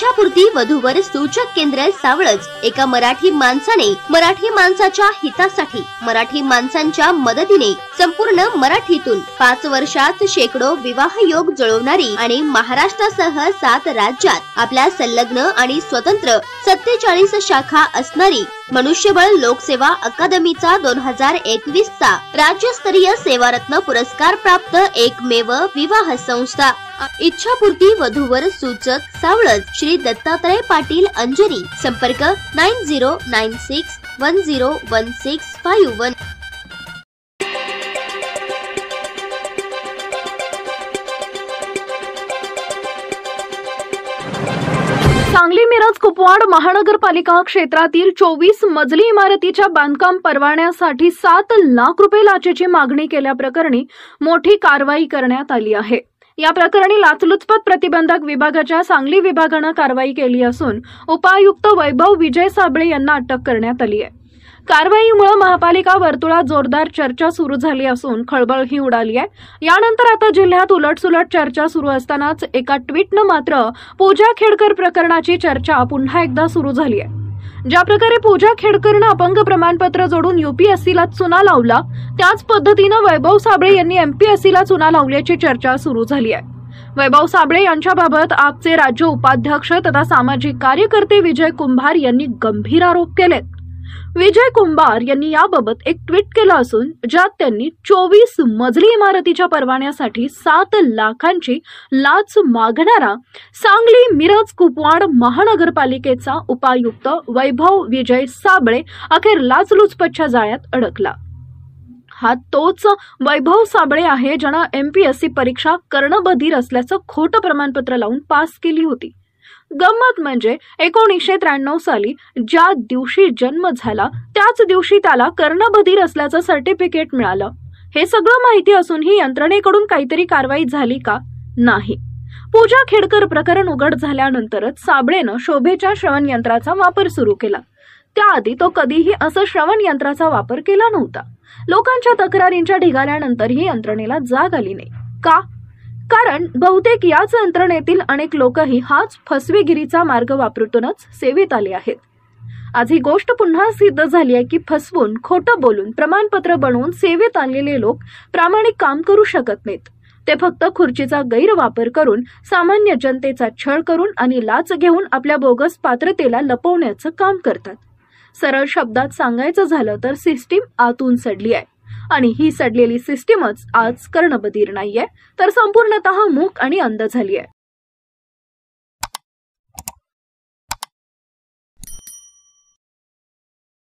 इच्छापूर्ती वधूवर सूचक केंद्र सावळज। एका मराठी माणसाने मराठी माणसाच्या हितासाठी मराठी माणसांच्या मदतीने संपूर्ण मराठीतून 5 वर्षात शेकडो विवाह योग जुळवणारी आणि महाराष्ट्रासह 7 राज्यात आपल्या संलग्न आणि स्वतंत्र 47 शाखा असणारी मनुष्यबळ लोकसेवा अकादमीचा 2021 चा राज्यस्तरीय सेवारत्न पुरस्कार प्राप्त एकमेव विवाह संस्था इच्छापूर्ती वधूवर सूचक सावळज श्री दत्तात्रय पाटील अंजनी। संपर्क 9096101651। सांगली मिरज कुपवाड महानगरपालिका क्षेत्रातील 24 मजली इमारतीच्या बांधकाम परवान्यासाठी 7 लाख रुपये लाचेची मागणी केल्याप्रकरणी मोठी कारवाई करण्यात आली आहे। या प्रकरणी लाचलुचपत प्रतिबंधक विभागाच्या सांगली विभागाने कारवाई केली असून उपायुक्त वैभव विजय साबळे यांना अटक करण्यात आली आहे। कारवाईमुळे महापालिका वर्तुळात जोरदार चर्चा सुरू झाली असून खळबळही उडाली आहे। यानंतर आता जिल्ह्यात उलटसुलट चर्चा सुरू असतानाच एका ट्विटने मात्र पूजा खेडकर प्रकरणाची चर्चा पुन्हा एकदा सुरू झाली आहे। ज्या प्रकारे पूजा खेडकरने अपंग प्रमाणपत्र जोडून यूपीएससीला चुना लावला, त्याच पद्धतीने वैभव साबळे यांनी एमपीएससीला चुना लावल्याची चर्चा सुरू झाली आहे। वैभव साबळे यांच्याबाबत आपचे राज्य उपाध्यक्ष तथा सामाजिक कार्यकर्ते विजय कुंभार यांनी गंभीर आरोप केलेत। विजय कुंभार यांनी याबाबत एक ट्विट केलं असून ज्यात त्यांनी 24 मजली इमारतीच्या परवान्यासाठी 7 लाखांची लाच मागणारा सांगली मिरज कुपवाड महानगरपालिकेचा उपायुक्त वैभव विजय साबळे अखेर लाचलुचपतच्या जाळ्यात अडकला। हा तोच वैभव साबळे आहे ज्यानं एमपीएससी परीक्षा कर्णबधीर असल्याचं खोटं प्रमाणपत्र लावून पास केली होती। गंमत म्हणजे 1993 साली ज्या दिवशी जन्म झाला त्याच दिवशी त्याला कर्णबधीर असल्याचं सर्टिफिकेट मिळालं। हे सगळं माहिती असूनही यंत्रणेकडून काहीतरी कारवाई झाली का? नाही। पूजा खेडकर प्रकरण उघड झाल्यानंतरच साबळेनं शोभेच्या श्रवण यंत्राचा वापर सुरू केला। त्याआधी तो कधीही असं श्रवण यंत्राचा वापर केला नव्हता। लोकांच्या तक्रारींच्या ढिगाऱ्यानंतरही यंत्रणेला जाग आली नाही। का? कारण बहुतेक याच यंत्रणेतील अनेक लोकही हाच फसवेगिरीचा मार्ग वापरूनच सेवेत आले आहेत। आज ही गोष्ट पुन्हा सिद्ध झाली आहे की फसवून खोटं बोलून प्रमाणपत्र बनवून सेवेत आलेले लोक प्रामाणिक काम करू शकत नाहीत। ते फक्त खुर्चीचा गैरवापर करून सामान्य जनतेचा छळ करून आणि लाच घेऊन आपल्या बोगस पात्रतेला लपवण्याचं काम करतात। सरळ शब्दात सांगायचं झालं तर सिस्टीम आतून सडली आहे आणि ही सडलेली सिस्टीमच आज कर्णबधीर नाहीये तर संपूर्णतः मूक आणि अंध झाली आहे।